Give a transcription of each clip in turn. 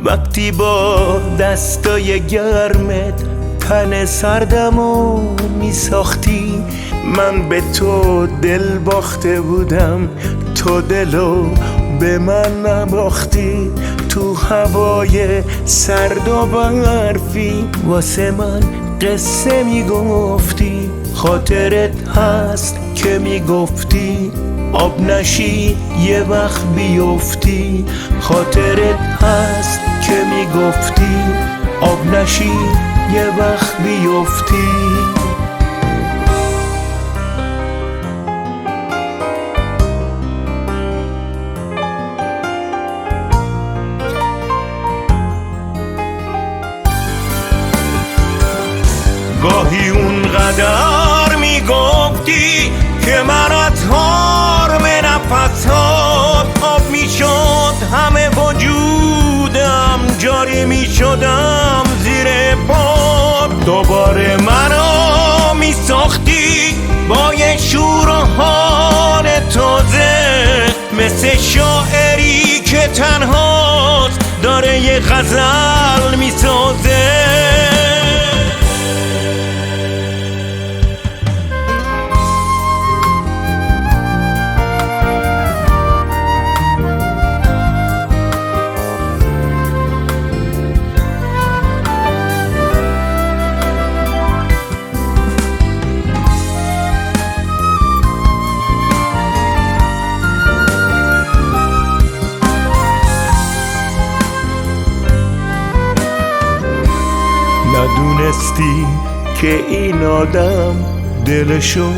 وقتی با دستای گرمت تن سردمو می ساختی، من به تو دل باخته بودم، تو دلو به من نباختی. تو هوای سرد و برفی واسه من قصه می گفتی، خاطرت هست که می گفتی آب نشی یه وقت بیفتی. خاطرت هست که می گفتی آب نشی یه وقت بیفتی. گاهی اونقدر میگفتی که من از حرم نفسات آب میشد همه وجودم، جاری میشدم زیر پات. دوباره منو میساختی با یه شور و حال تازه، مثل شاعری که تنهاست داره یه غزل میسازه. ندونستی که این آدم دلشو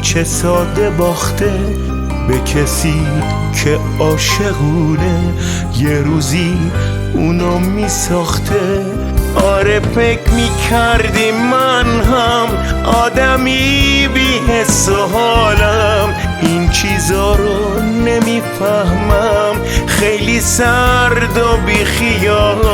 چه ساده باخته به کسی که عاشقونه یه روزی اونو می ساخته. آره فکر می کردی من هم آدمی بی حس و حالم، این چیزا رو نمی فهمم، خیلی سرد و بی خیالم.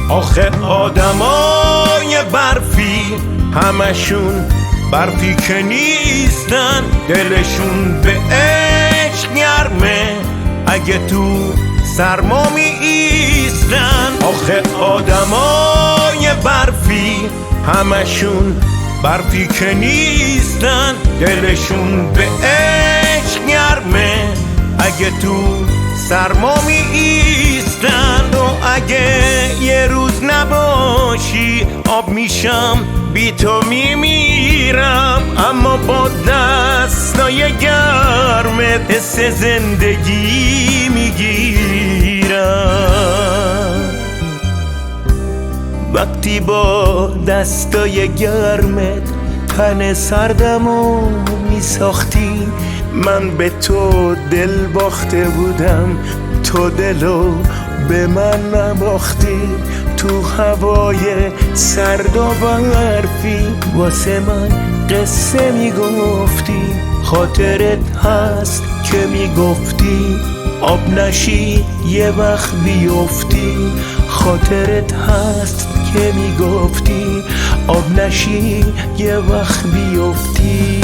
آخه آدمای برفی همشون برفی که نیستن، دلشون به عشق گرمه اگه تو سرما می ایستن. آخه آدمای برفی همشون برفی که نیستن، دلشون به عشق گرمه اگه تو سرما می ایستن. و اگه یه روز نباشی آب میشم بی تو میمیرم، اما با دستای گرمت حس زندگی میگیرم. وقتی با دستای گرمت تن سردمو میساختی، من به تو دل باخته بودم، تو دلو به من نباختی. تو هوای سرد و برفی واسه من قصه میگفتی، خاطرت هست که میگفتی آب نشی یه وقت بیفتی. خاطرت هست که میگفتی آب نشی یه وقت بیفتی.